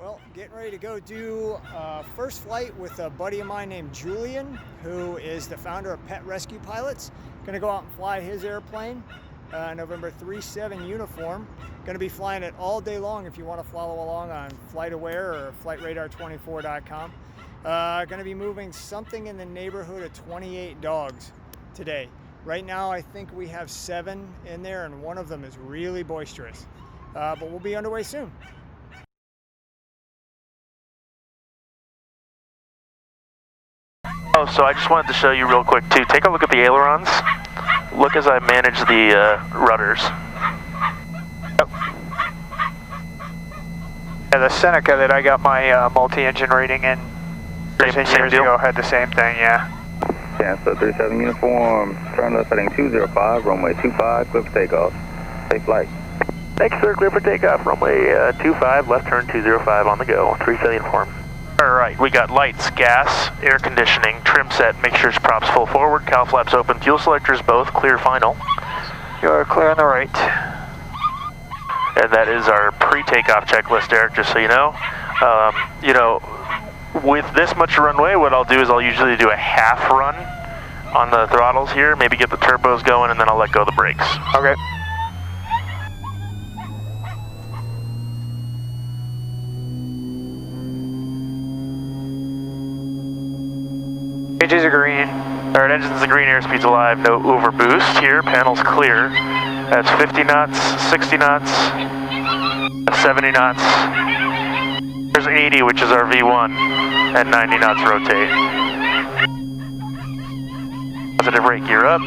Well, getting ready to go do first flight with a buddy of mine named Julian, who is the founder of Pet Rescue Pilots. Going to go out and fly his airplane, November 3-7 uniform. Going to be flying it all day long if you want to follow along on FlightAware or FlightRadar24.com. Going to be moving something in the neighborhood of 28 dogs today. Right now, I think we have 7 in there, and one of them is really boisterous. But we'll be underway soon. Oh, so I just wanted to show you real quick too. Take a look at the ailerons. Look as I manage the rudders. Yep. Yeah, the Seneca that I got my multi-engine rating in Same years deal? ago had the same thing, yeah. Yeah, so 37 uniform, turn left heading 205, runway 25, clear for takeoff. Safe flight. Thanks, sir. Clear for takeoff. Runway 25, left turn 205 on the go. 37 uniform. Alright, we got lights, gas, air conditioning, trim set, make sure props full forward, cowl flaps open, fuel selectors both, clear final. You're clear on the right. And that is our pre-takeoff checklist, Eric, just so you know. With this much runway, what I'll do is I'll usually do a half run on the throttles here, maybe get the turbos going, and then I'll let go of the brakes. Okay. Gauges are green. Alright, engine's the green, airspeed's alive, no overboost here, panel's clear. That's 50 knots, 60 knots, 70 knots. There's 80, which is our V1, and 90 knots rotate. Positive rate, gear up.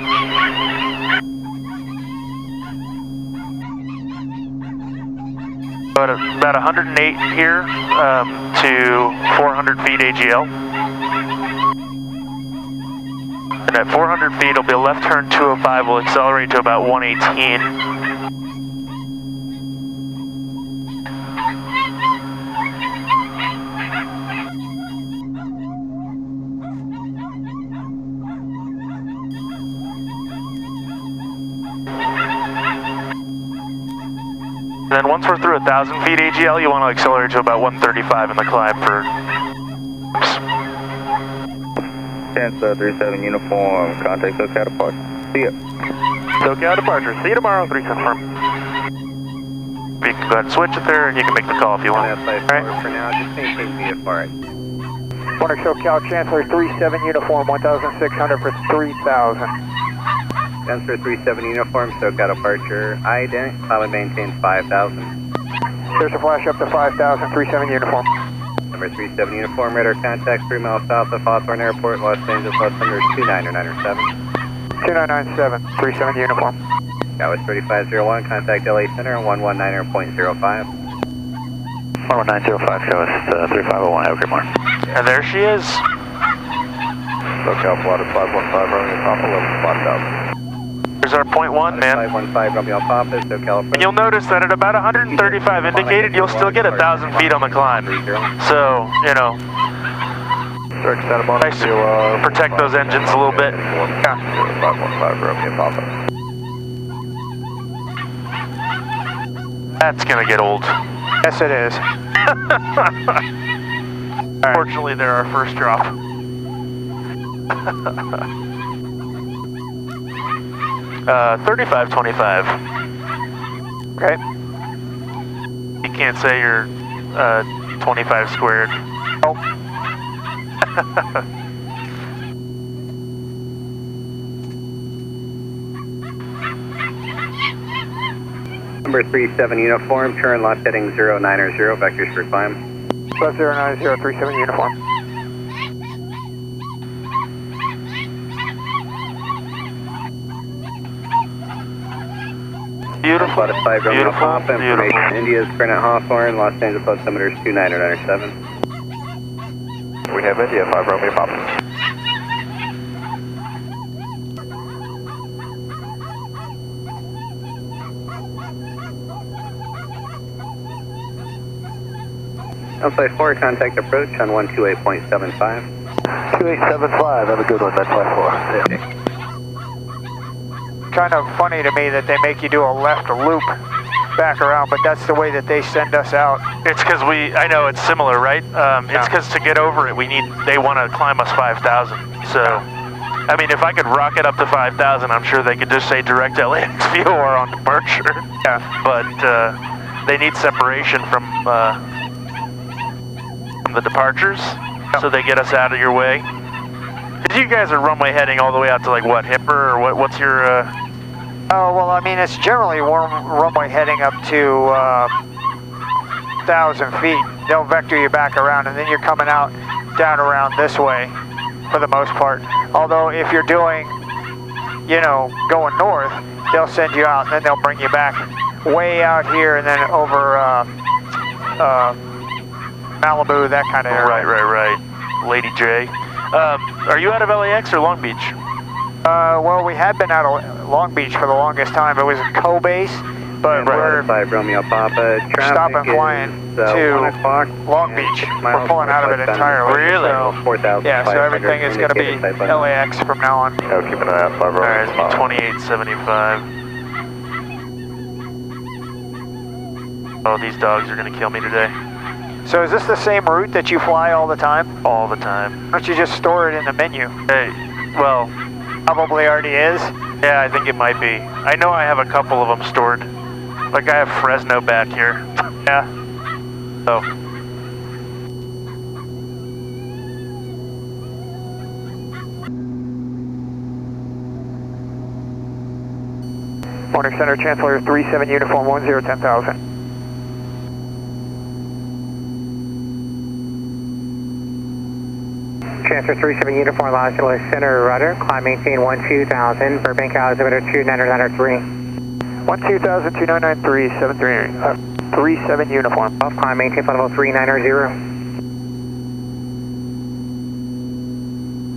About 108 here to 400 feet AGL. And at 400 feet, it'll be a left turn 205. We'll accelerate to about 118. And then once we're through 1,000 feet AGL, you want to accelerate to about 135 in the climb for... Chance 37 uniform, contact SoCal departure. See ya. SoCal departure. See you tomorrow, 3-7. You can go ahead and switch it there, and you can make the call if you want. All right. For now, just maintain VFR. Warner SoCal Chancellor 37 uniform, 1,600 for 3,000. Chancellor 37 uniform, SoCal departure. Ident, pilot maintains 5,000. There's a flash up to 5,000, 37 uniform. Number 37 uniform, radar contact 3 miles south of Hawthorne Airport, Los Angeles, altimeter 2997. 2997, 37 uniform. Southwest 3501, contact LA Center on 119.05. 11905, Southwest 3501, have a good morning. And there she is. SoCal plotted 515, Romeo Papa, 11 blocked out. There's our point 1, man. 515, Romeo Papa, SoCal. And you'll notice that at about 135 indicated, you'll still get 1,000 feet on the climb. So, you know, nice to protect those engines a little bit. Yeah. 515, Romeo Papa. That's gonna get old. Yes, it is. Fortunately, they're our first drop. 3525. Okay. You can't say you're 25 squared. Oh. Number 37 uniform, turn left heading 090, vectors for climb. Plus 090, 37 uniform. Beautiful. Plotted 5 Romeo Beautiful. Papa, information Beautiful. India's Granite Hawthorne, Los Angeles altimeter 2997. We have India 5 Romeo Papa. Outside 4, contact approach on 128.75. 2875, have a good one, that's my 4. Kind of funny to me that they make you do a left loop back around, but that's the way that they send us out. It's because I know it's similar, right? It's because to get over it, they want to climb us 5,000. So, I mean, if I could rocket up to 5,000, I'm sure they could just say direct LAX fuel or on departure. Yeah. But they need separation from the departures, so they get us out of your way. Because you guys are runway heading all the way out to like what, Hipper, or what's your? Oh well, I mean it's generally runway heading up to 1,000 feet. They'll vector you back around, and then you're coming out down around this way, for the most part. Although if you're doing, you know, going north, they'll send you out, and then they'll bring you back way out here, and then over Malibu, that kind of area. Right. Lady J. Are you out of LAX or Long Beach? Well, we had been out of Long Beach for the longest time. It was a co-base, but we're Romeo Papa. stopping flying to Long Beach. We're pulling out of it entirely. Really? So, yeah, so everything is going to be LAX from now on. Oh, keep an eye out, 5 Romeo. Alright, it's 2875. Oh, these dogs are going to kill me today. So is this the same route that you fly all the time? All the time. Why don't you just store it in the menu? Hey, well, Probably already is. yeah, I think it might be. I know I have a couple of them stored. Like I have Fresno back here. Yeah. So. Morning Center, Chancellor 37 Uniform 1010,000. Chancellor 37 Uniform Los Angeles Center, rudder, climb maintain 12,000, Burbank altimeter 2993. 12,000, 2993, 37 Uniform. Off, climb maintain level 390.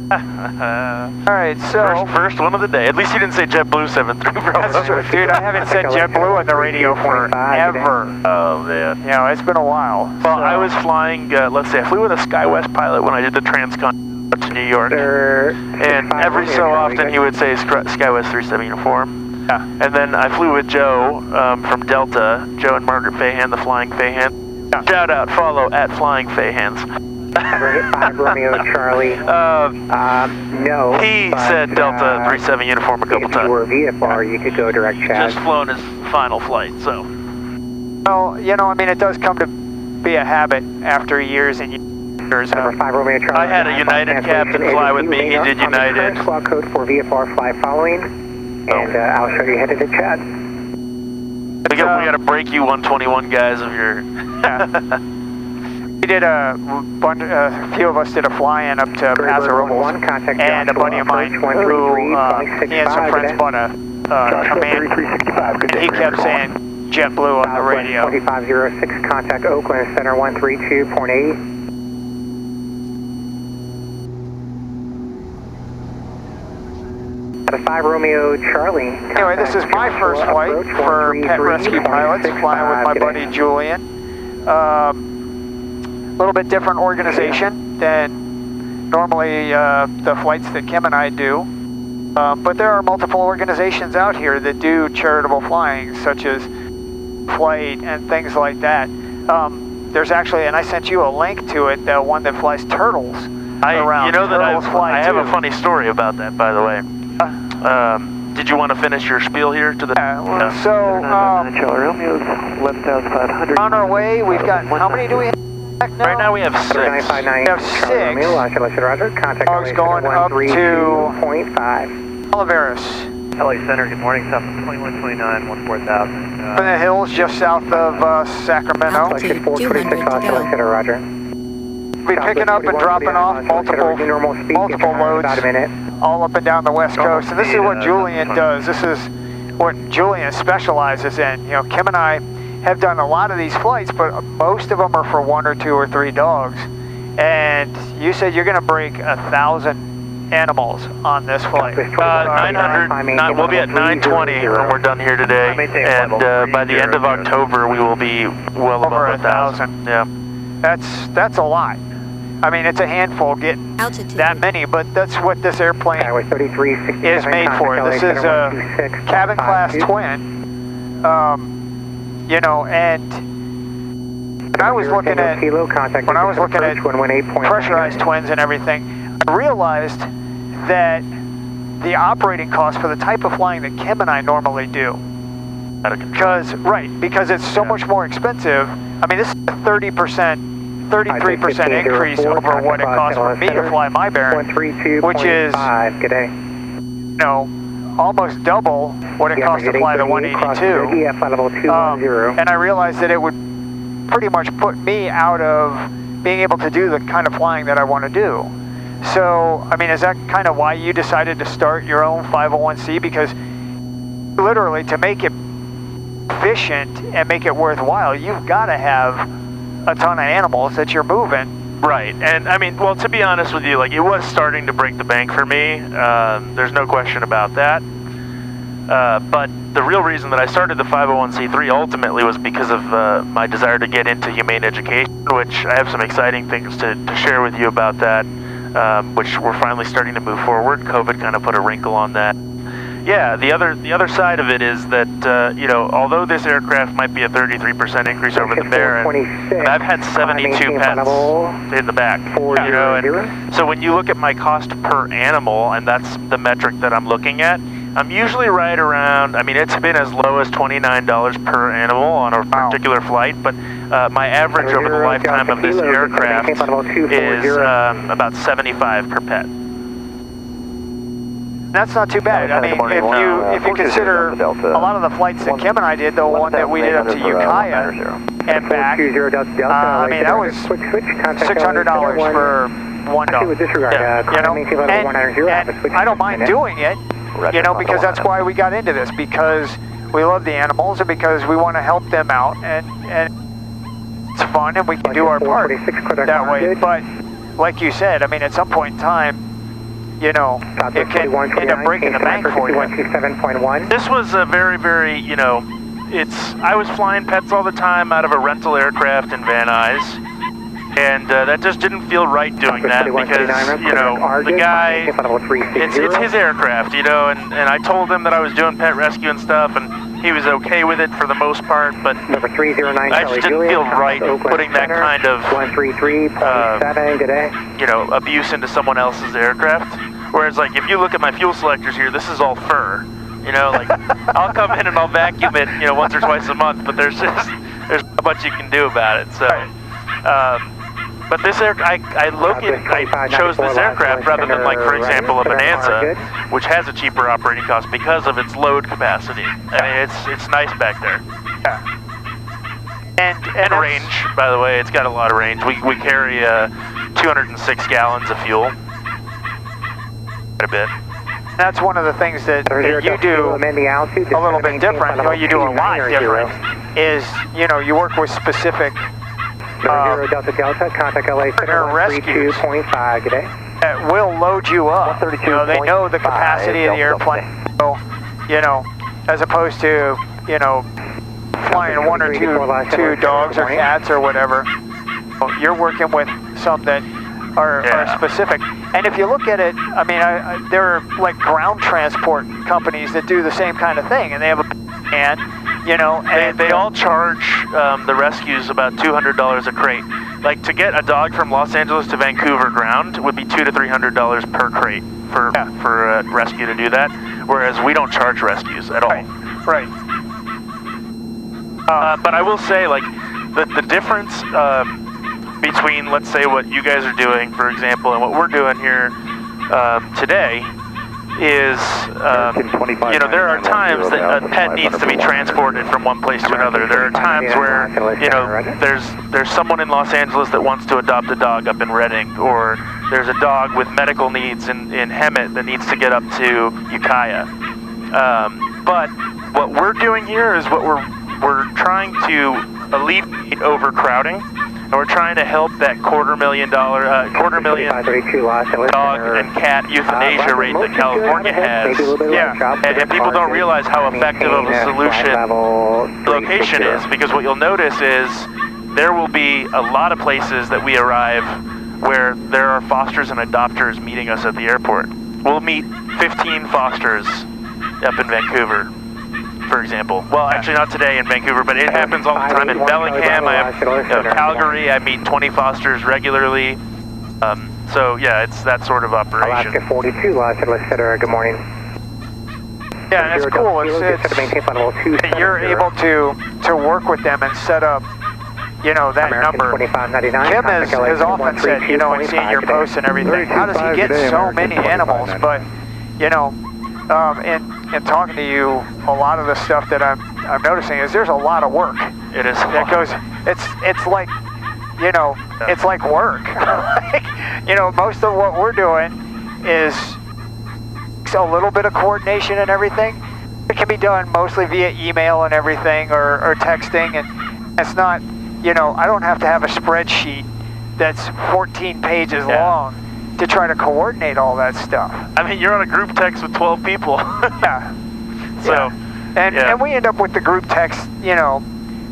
Alright, so... First one of the day. At least you didn't say JetBlue 73, bro. That's true, dude. I haven't said JetBlue on the radio forever. Oh, man. You know, it's been a while. Well, I was flying, let's say, I flew with a SkyWest pilot when I did the transcon to New York. And every so often he would say SkyWest 37 Uniform. Yeah. And then I flew with Joe from Delta, Joe and Margaret Fahan, the Flying Fahans. Yeah. Shout out, follow at Flying Fahans. 5 Romeo Charlie. No. He said Delta 37 Uniform a couple if you times. were VFR, you could go direct Chad. Just flown his final flight, so. Well, you know, I mean, it does come to be a habit after years and years. 5 Romeo Charlie. I had a United captain fly with me. He did United. Squawk code for VFR fly following, and I'll show you headed to Chad. We got to break you 121 guys of your. We did a few of us did a fly-in up to Paso Robles, and a buddy of mine who he and some friends bought a command, and he kept saying JetBlue on the radio. 2506, contact Oakland Center 132.8. At a 5 Romeo Charlie. Anyway, this is my first flight for Pet Rescue Pilots, flying with my buddy Julian. A little bit different organization than normally the flights that Kim and I do. But there are multiple organizations out here that do charitable flying, such as Flight and things like that. There's actually, and I sent you a link to it, the one that flies turtles around. You know that Turtles fly I have too. a funny story about that, by the way. Did you want to finish your spiel here to the? Yeah, well, so on our way, we've got, how many do we have? Right now we have 6. We have 6 dogs going up to 0.5. Oliveris. LA Center, good morning, South 2129, 14,000. In the hills just south of Sacramento. Altitude 426, Osceola Center, roger. We'll be picking up and dropping off multiple loads all up and down the West Coast. And this is what Julian does. This is what Julian specializes in. You know, Kim and I have done a lot of these flights, but most of them are for 1 or 2 or 3 dogs. And you said you're going to break 1,000 animals on this flight. 900, we'll be at 920 when we're done here today. And by the end of October, we will be well Over above 1,000. Yeah. That's a lot. I mean, it's a handful getting that many, but that's what this airplane is made for. This is a cabin class twin. you know, and when I was looking at pressurized twins and everything, I realized that the operating cost for the type of flying that Kim and I normally do, because it's so much more expensive. I mean, this is a 33% increase over what it costs for me to fly my Baron, which is, you know, almost double what it costs to fly the 182. And I realized that it would pretty much put me out of being able to do the kind of flying that I want to do. So, I mean, is that kind of why you decided to start your own 501c? Because literally, to make it efficient and make it worthwhile, you've got to have a ton of animals that you're moving. Right, and I mean, well, to be honest with you, like, it was starting to break the bank for me. There's no question about that. But the real reason that I started the 501c3 ultimately was because of my desire to get into humane education, which I have some exciting things to share with you about that, which we're finally starting to move forward. COVID kind of put a wrinkle on that. Yeah, the other side of it is that, you know, although this aircraft might be a 33% increase over the Baron, I've had 72 pets in the back, you know, and so when you look at my cost per animal, and that's the metric that I'm looking at, I'm usually right around, I mean, it's been as low as $29 per animal on a particular flight, but my average over the lifetime of this aircraft is about $75 per pet. That's not too bad. I mean, if you consider a lot of the flights that Kim and I did, the one that we did up to Ukiah and back, I mean, that was $600 for one dog. Yeah. You know, and I don't mind doing it, you know, because that's why we got into this, because we love the animals and because we want to help them out, and it's fun and we can do our part that way. But like you said, I mean, at some point in time, you know, it can end up breaking the bank for you. This was a very, very, you know, I was flying pets all the time out of a rental aircraft in Van Nuys, and that just didn't feel right doing that because, you know, the guy, it's his aircraft, you know, and I told him that I was doing pet rescue and stuff, and he was okay with it for the most part, but I just didn't feel right putting that kind of, you know, abuse into someone else's aircraft. Whereas, like, if you look at my fuel selectors here, this is all fur. You know, like, I'll come in and I'll vacuum it, you know, once or twice a month, but there's not much you can do about it. So, but this I chose this aircraft rather than, like, for example, a Bonanza, which has a cheaper operating cost because of its load capacity. I mean, it's nice back there. Yeah. And range, by the way, it's got a lot of range. We carry 206 gallons of fuel. Quite a bit. That's one of the things that you do a little bit different, well, you do a lot different, is, you know, you work with specific partner rescues that will load you up. You know, they know the capacity of the airplane, so, you know, as opposed to, you know, flying one or two dogs or cats or whatever. You're working with some that are specific. And if you look at it, I mean, there are like ground transport companies that do the same kind of thing, and they have a van, you know, and they all charge the rescues about $200 a crate. Like, to get a dog from Los Angeles to Vancouver ground would be $200 to $300 per crate for a rescue to do that. Whereas we don't charge rescues at all. Right. But I will say, like, the difference between, let's say, what you guys are doing, for example, and what we're doing here today is, you know, there are times that a pet needs to be transported from one place to another. There are times where, you know, there's someone in Los Angeles that wants to adopt a dog up in Redding, or there's a dog with medical needs in Hemet that needs to get up to Ukiah. But what we're doing here is we're trying to alleviate overcrowding. And we're trying to help that $250,000 dog and cat euthanasia rate that California has. And people don't realize how effective of a solution location is, because what you'll notice is there will be a lot of places that we arrive where there are fosters and adopters meeting us at the airport. We'll meet 15 fosters up in Vancouver. for example. Well, actually not today in Vancouver, but it happens all the time in Bellingham. I have Calgary. I meet 20 Fosters regularly. So yeah, it's that sort of operation. Alaska 42, Los Angeles Center, good morning. Yeah, and it's cool. You're able to work with them and set up, you know, that number. Kim has often said, you know, and seeing your posts and everything, how does he get so many animals? But, you know, in talking to you, a lot of the stuff that I'm noticing is there's a lot of work. It is. That goes. It's like, you know, it's like work. Like, you know, most of what we're doing is a little bit of coordination and everything. It can be done mostly via email and everything, or texting, and it's not, you know, I don't have to have a spreadsheet that's 14 pages long to try to coordinate all that stuff. I mean, you're on a group text with 12 people. Yeah. So, and we end up with the group text, you know,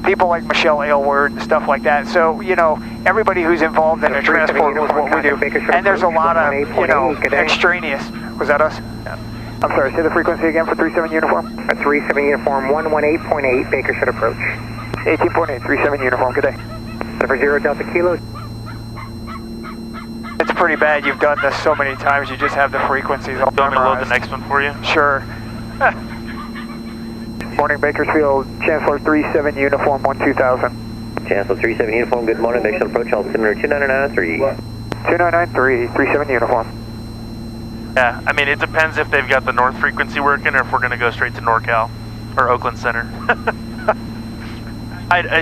people like Michelle Aylward and stuff like that. So, you know, everybody who's involved in the transport with what we do. And there's a lot of, you know, extraneous. Was that us? Yeah. I'm sorry, say the frequency again for 37 uniform. 37 uniform, 118.8, Baker should approach. 18.8, 37 uniform, good day. 0 Delta Kilo. It's pretty bad. You've done this so many times, you just have the frequencies all do you want me to load the memorized. next one for you? Sure. Morning, Bakersfield, Chancellor 37 uniform, 12000. Chancellor 37 uniform, good morning. Baker should approach altimeter 2993. 2993, 37 uniform. Yeah, I mean, it depends if they've got the north frequency working or if we're going to go straight to NorCal or Oakland Center. I've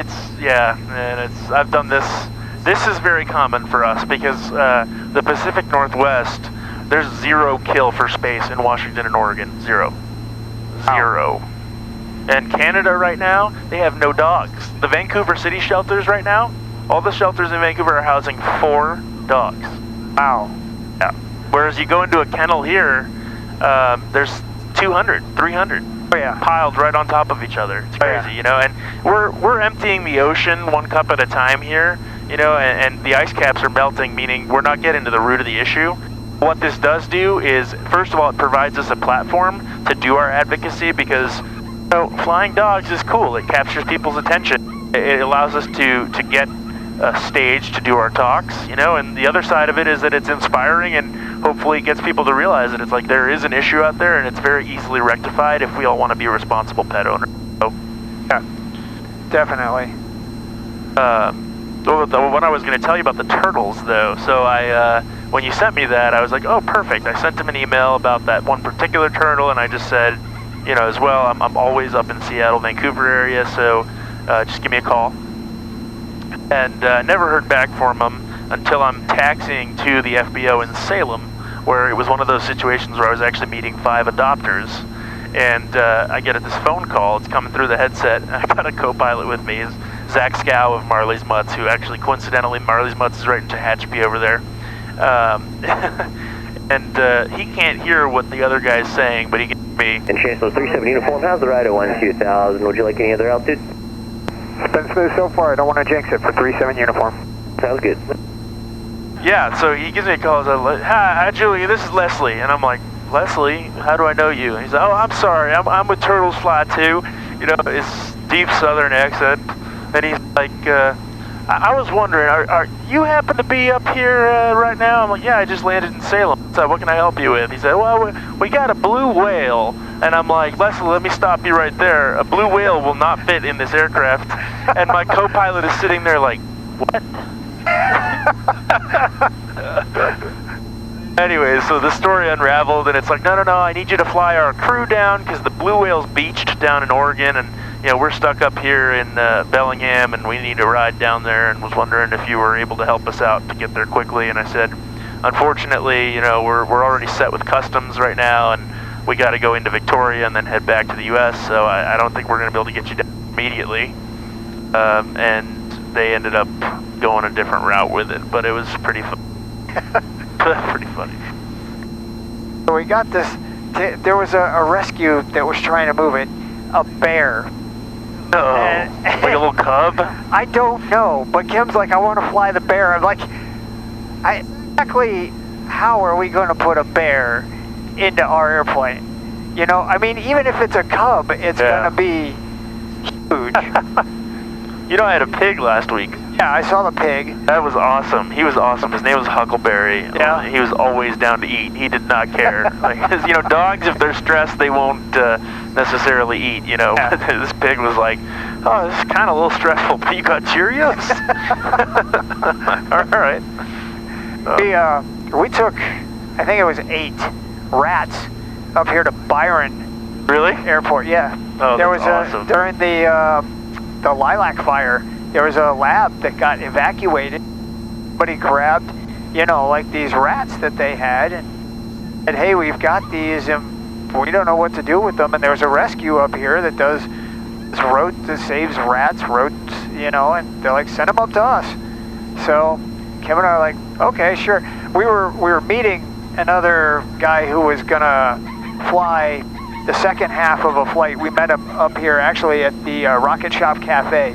done this. This is very common for us because the Pacific Northwest, there's 0 kill for space in Washington and Oregon. 0. And Canada right now, they have no dogs. The Vancouver city shelters right now, all the shelters in Vancouver are housing 4 dogs. Wow. Yeah. Whereas you go into a kennel here, there's 200, 300 piled right on top of each other. It's crazy, you know. And we're emptying the ocean 1 cup at a time here, you know, and the ice caps are melting, meaning we're not getting to the root of the issue. What this does do is, first of all, it provides us a platform to do our advocacy because, you know, flying dogs is cool. It captures people's attention. It allows us to get a stage to do our talks, you know, and the other side of it is that it's inspiring and hopefully it gets people to realize that it's like there is an issue out there and it's very easily rectified if we all want to be responsible pet owners. So, yeah, definitely. What I was going to tell you about the turtles, though, so when you sent me that, I was like, oh, perfect. I sent him an email about that one particular turtle, and I just said, you know, as well, I'm always up in Seattle, Vancouver area, so just give me a call. And never heard back from him until I'm taxiing to the FBO in Salem, where it was one of those situations where I was actually meeting 5 adopters. And I get this phone call. It's coming through the headset. I got a co-pilot with me. It's Zach Scow of Marley's Mutts, who actually, coincidentally, Marley's Mutts is right in Tehachapi over there. And he can't hear what the other guy's saying, but he can hear me. And Chancellor 37 uniform, how's the ride at 12000? Would you like any other altitude? It's been smooth so far. I don't want to jinx it for 37 uniform. Sounds good. Yeah, so he gives me a call. He's like, hi, Julian, this is Leslie. And I'm like, Leslie, how do I know you? And he's like, oh, I'm sorry, I'm with Turtles Fly too. You know, it's deep southern accent. And he's like, I was wondering, are you happen to be up here right now? I'm like, yeah, I just landed in Salem. So what can I help you with? He said, well, we got a blue whale. And I'm like, Leslie, let me stop you right there. A blue whale will not fit in this aircraft. And my co-pilot is sitting there like, what? Anyway, so the story unraveled, and it's like, no, I need you to fly our crew down because the blue whale's beached down in Oregon, and you know we're stuck up here in Bellingham, and we need to ride down there. And was wondering if you were able to help us out to get there quickly. And I said, unfortunately, you know, we're already set with customs right now, and we got to go into Victoria and then head back to the U.S. So I don't think we're going to be able to get you down immediately. And they ended up going a different route with it, but it was pretty fun. Pretty funny. So we got this, there was a rescue that was trying to move it, a bear. Like a little cub? I don't know, but Kim's like, I want to fly the bear. I'm like, exactly how are we going to put a bear into our airplane? You know, I mean, even if it's a cub, it's gonna be huge. You know, I had a pig last week. Yeah, I saw the pig. That was awesome. He was awesome. His name was Huckleberry. Yeah. He was always down to eat. He did not care. Like, 'cause, you know, dogs, if they're stressed, they won't necessarily eat, you know. Yeah. This pig was like, oh, this is kind of a little stressful, but you got Cheerios? All right. We took, I think it was 8 rats up here to Byron Really? Airport. Yeah. Oh, there that's was awesome. during the lilac fire, there was a lab that got evacuated. But he grabbed, you know, like these rats that they had and said, hey, we've got these and we don't know what to do with them. And there's a rescue up here that does that saves rats, rodents, you know, and they're like, send them up to us. So Kim and I are like, okay, sure. We were meeting another guy who was gonna fly the second half of a flight. We met him up here actually at the Rocket Shop Cafe,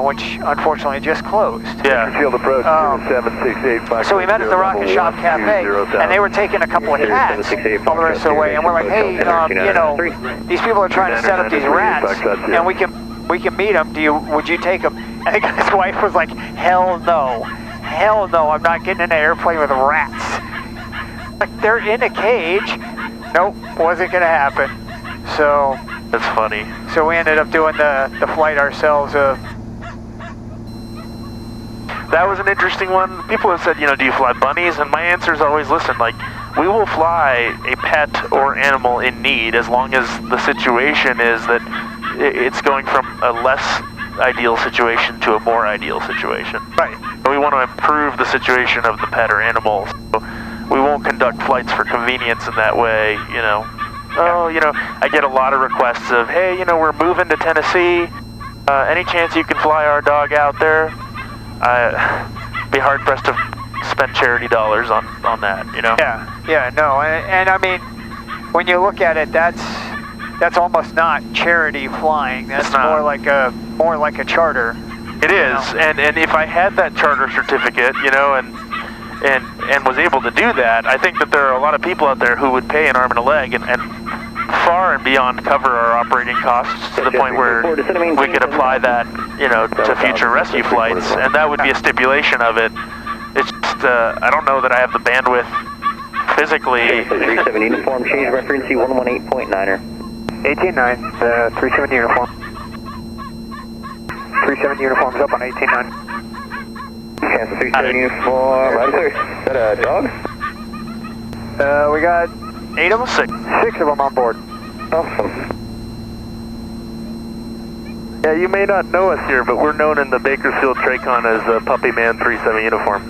which unfortunately just closed. Yeah. Field approach 0768. So we met at the Rocket Shop Cafe, and they were taking a couple of cats all the rest of the way, and we're like, hey, you know, these people are trying to set up these rats, and we can meet them. Would you take them? And the guy's wife was like, hell no, I'm not getting in an airplane with rats. Like, they're in a cage. Nope, wasn't gonna happen. So That's funny. So we ended up doing the flight ourselves. That was an interesting one. People have said, you know, do you fly bunnies? And my answer is always, listen, like, we will fly a pet or animal in need as long as the situation is that it's going from a less ideal situation to a more ideal situation. Right. We want to improve the situation of the pet or animal. So we won't conduct flights for convenience in that way, you know. Oh, you know, I get a lot of requests of, hey, you know, we're moving to Tennessee. Any chance you can fly our dog out there? Be hard pressed to spend charity dollars on that, you know? Yeah, no, and I mean, when you look at it, that's almost not charity flying. That's more like a charter. It is, and if I had that charter certificate, you know, and was able to do that, I think that there are a lot of people out there who would pay an arm and a leg and far and beyond cover our operating costs to the point where we could apply that, you know, to future rescue flights, and that would be a stipulation of it. It's just, I don't know that I have the bandwidth physically. 37 uniform, change reference 118.9er. 18.9, 37 uniform. 37 uniform's up on 18.9. Cancel 37 uniform, right clear. Is that a dog? We got 8 of them? 6 of them on board. Awesome. Yeah, you may not know us here, but we're known in the Bakersfield Tracon as Puppy Man 37 uniform.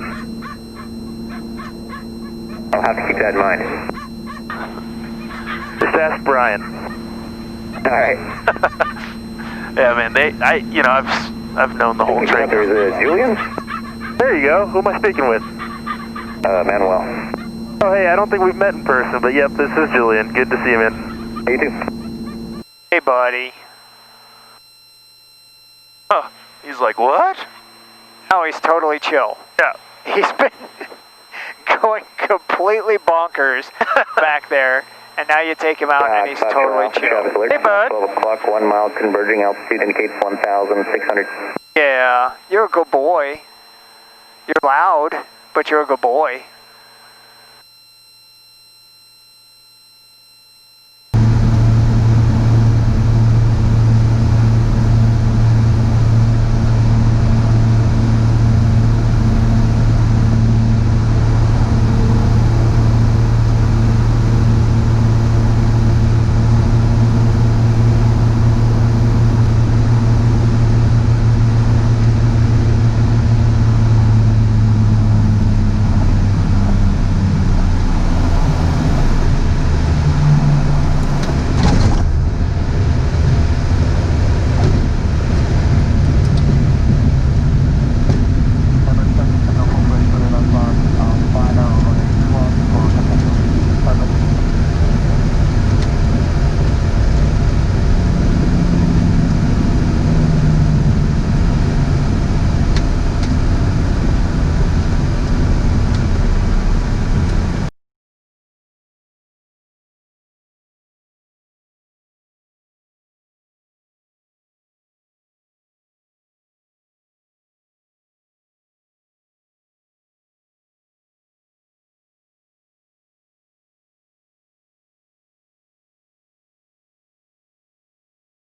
I'll have to keep that in mind. Just ask Brian. All right. Yeah, man, you know, I've known the whole Tracon. There's Julian? There you go. Who am I speaking with? Manuel. Oh, hey, I don't think we've met in person, but yep, this is Julian. Good to see you, man. You too. Hey, buddy. Huh. He's like, what? No, he's totally chill. Yeah. He's been going completely bonkers back there, and now you take him out and he's totally chill. Hey, bud. 12 o'clock, 1 mile converging altitude indicates 1,600. Yeah, you're a good boy. You're loud, but you're a good boy.